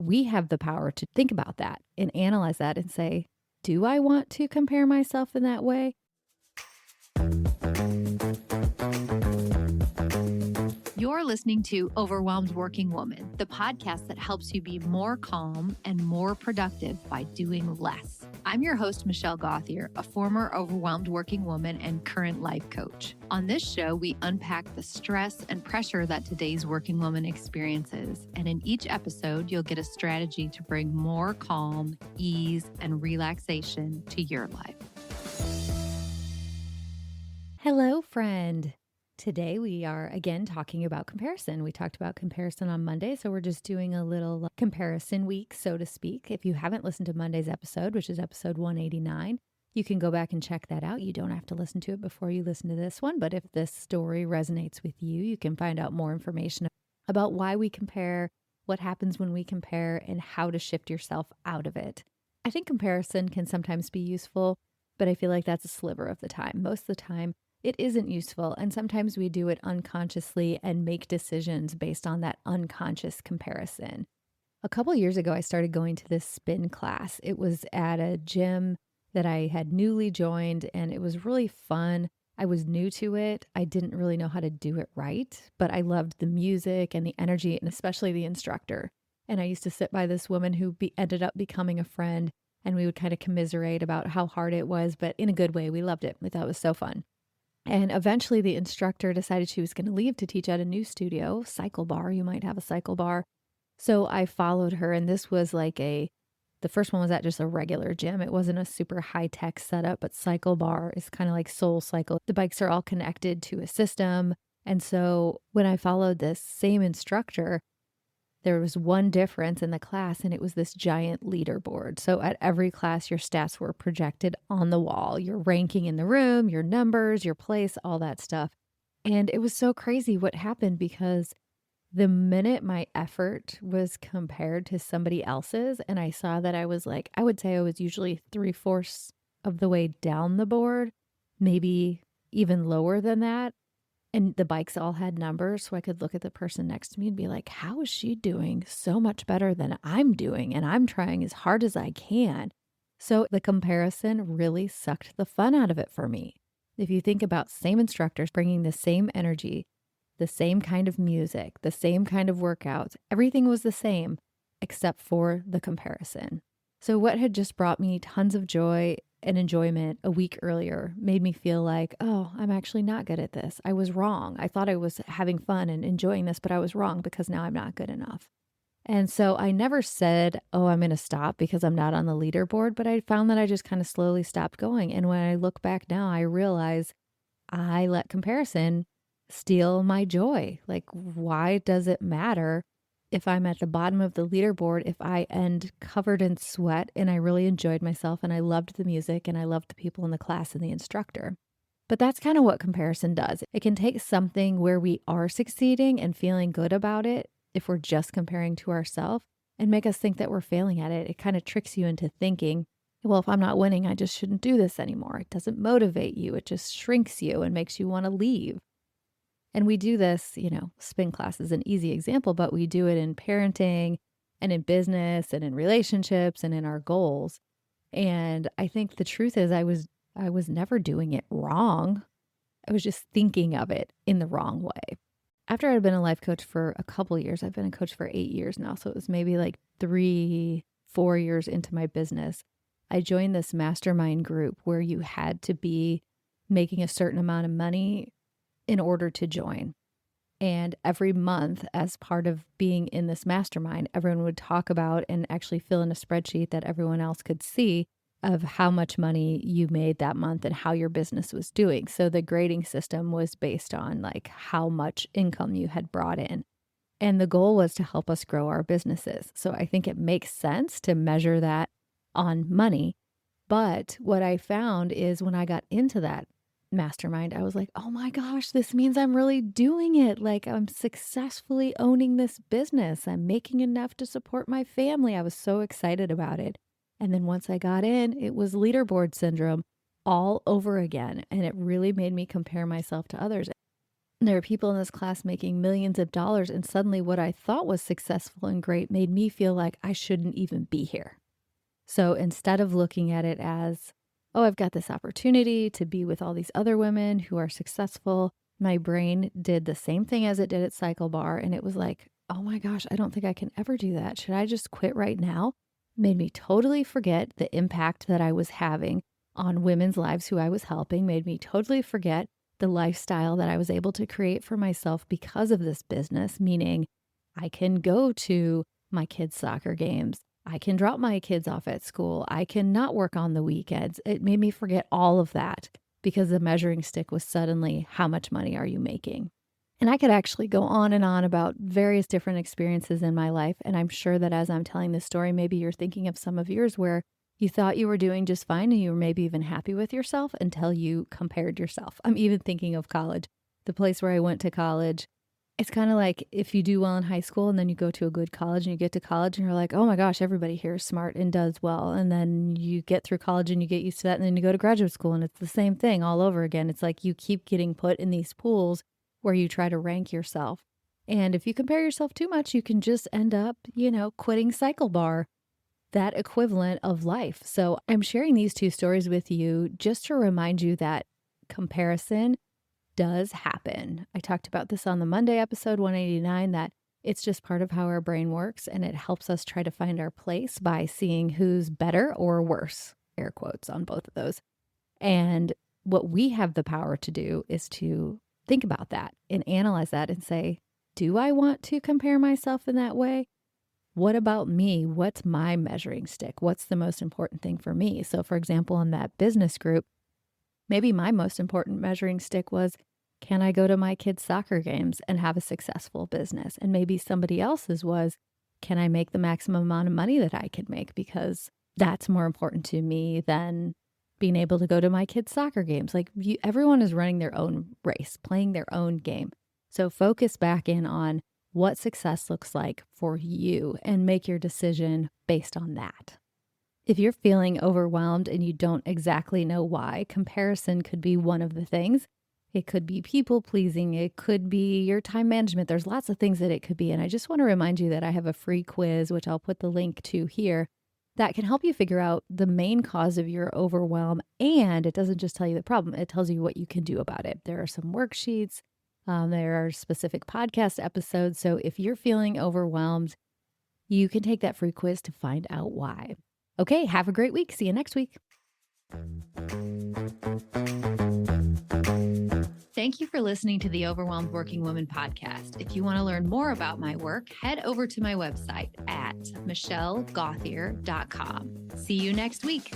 we have the power to think about that and analyze that and say, do I want to compare myself in that way? You're listening to Overwhelmed Working Woman, the podcast that helps you be more calm and more productive by doing less. I'm your host, Michelle Gauthier, a former overwhelmed working woman and current life coach. On this show, we unpack the stress and pressure that today's working woman experiences. And in each episode, you'll get a strategy to bring more calm, ease, and relaxation to your life. Hello, friend. Today we are again talking about comparison. We talked about comparison on Monday, so we're just doing a little comparison week, so to speak. If you haven't listened to Monday's episode, which is episode 189, you can go back and check that out. You don't have to listen to it before you listen to this one, but if this story resonates with you, you can find out more information about why we compare, what happens when we compare, and how to shift yourself out of it. I think comparison can sometimes be useful, but I feel like that's a sliver of the time. Most of the time, it isn't useful, and sometimes we do it unconsciously and make decisions based on that unconscious comparison. A couple years ago, I started going to this spin class. It was at a gym that I had newly joined, and it was really fun. I was new to it. I didn't really know how to do it right, but I loved the music and the energy, and especially the instructor. And I used to sit by this woman who ended up becoming a friend, and we would kind of commiserate about how hard it was, but in a good way. We loved it. We thought it was so fun. And eventually the instructor decided she was going to leave to teach at a new studio, cycle bar. You might have a cycle bar. So I followed her, and this was like the first one was at just a regular gym. It wasn't a super high-tech setup, but cycle bar is kind of like Soul Cycle. The bikes are all connected to a system. And so when I followed this same instructor, there was one difference in the class, and it was this giant leaderboard. So at every class, your stats were projected on the wall, your ranking in the room, your numbers, your place, all that stuff. And it was so crazy what happened, because the minute my effort was compared to somebody else's, and I saw that I was like, I would say I was usually 3/4 of the way down the board, maybe even lower than that. And the bikes all had numbers, so I could look at the person next to me and be like, how is she doing so much better than I'm doing? And I'm trying as hard as I can. So the comparison really sucked the fun out of it for me. If you think about same instructors bringing the same energy, the same kind of music, the same kind of workouts, everything was the same except for the comparison. So what had just brought me tons of joy and enjoyment a week earlier made me feel like, oh, I'm actually not good at this. I was wrong. I thought I was having fun and enjoying this, but I was wrong because now I'm not good enough. And so I never said, oh, I'm going to stop because I'm not on the leaderboard, but I found that I just kind of slowly stopped going. And when I look back now, I realize I let comparison steal my joy. Like, why does it matter if I'm at the bottom of the leaderboard, if I end covered in sweat and I really enjoyed myself and I loved the music and I loved the people in the class and the instructor? But that's kind of what comparison does. It can take something where we are succeeding and feeling good about it, if we're just comparing to ourselves, and make us think that we're failing at it. It kind of tricks you into thinking, well, if I'm not winning, I just shouldn't do this anymore. It doesn't motivate you. It just shrinks you and makes you want to leave. And we do this, spin class is an easy example, but we do it in parenting and in business and in relationships and in our goals. And I think the truth is I was never doing it wrong. I was just thinking of it in the wrong way. After I'd been a life coach for a couple years, I've been a coach for 8 years now. So it was maybe like 3-4 years into my business. I joined this mastermind group where you had to be making a certain amount of money in order to join. And every month, as part of being in this mastermind, everyone would talk about and actually fill in a spreadsheet that everyone else could see of how much money you made that month and how your business was doing. So the grading system was based on like how much income you had brought in. And the goal was to help us grow our businesses. So I think it makes sense to measure that on money. But what I found is when I got into that mastermind, I was like, oh my gosh, this means I'm really doing it. Like, I'm successfully owning this business. I'm making enough to support my family. I was so excited about it. And then once I got in, it was leaderboard syndrome all over again. And it really made me compare myself to others. There are people in this class making millions of dollars, and suddenly what I thought was successful and great made me feel like I shouldn't even be here. So instead of looking at it as, oh, I've got this opportunity to be with all these other women who are successful, my brain did the same thing as it did at Cycle Bar. And it was like, oh my gosh, I don't think I can ever do that. Should I just quit right now? Made me totally forget the impact that I was having on women's lives who I was helping, made me totally forget the lifestyle that I was able to create for myself because of this business, meaning I can go to my kids' soccer games. I can drop my kids off at school. I can not work on the weekends. It made me forget all of that because the measuring stick was suddenly, how much money are you making? And I could actually go on and on about various different experiences in my life. And I'm sure that as I'm telling this story, maybe you're thinking of some of yours where you thought you were doing just fine and you were maybe even happy with yourself until you compared yourself. I'm even thinking of college, the place where I went to college. It's kind of like if you do well in high school and then you go to a good college and you get to college and you're like, oh my gosh, everybody here is smart and does well. And then you get through college and you get used to that. And then you go to graduate school and it's the same thing all over again. It's like you keep getting put in these pools where you try to rank yourself. And if you compare yourself too much, you can just end up, quitting Cycle Bar, that equivalent of life. So I'm sharing these two stories with you just to remind you that comparison does happen. I talked about this on the Monday episode 189, that it's just part of how our brain works, and it helps us try to find our place by seeing who's better or worse, air quotes on both of those. And what we have the power to do is to think about that and analyze that and say, do I want to compare myself in that way? What about me? What's my measuring stick? What's the most important thing for me? So for example, in that business group, maybe my most important measuring stick was, can I go to my kids' soccer games and have a successful business? And maybe somebody else's was, can I make the maximum amount of money that I can make? Because that's more important to me than being able to go to my kids' soccer games. Like everyone is running their own race, playing their own game. So focus back in on what success looks like for you and make your decision based on that. If you're feeling overwhelmed and you don't exactly know why, comparison could be one of the things. It could be people pleasing. It could be your time management. There's lots of things that it could be. And I just want to remind you that I have a free quiz, which I'll put the link to here, that can help you figure out the main cause of your overwhelm. And it doesn't just tell you the problem, it tells you what you can do about it. There are some worksheets. There are specific podcast episodes. So if you're feeling overwhelmed, you can take that free quiz to find out why. Okay, have a great week. See you next week. Thank you for listening to the Overwhelmed Working Woman podcast. If you want to learn more about my work, head over to my website at michellegothier.com. See you next week.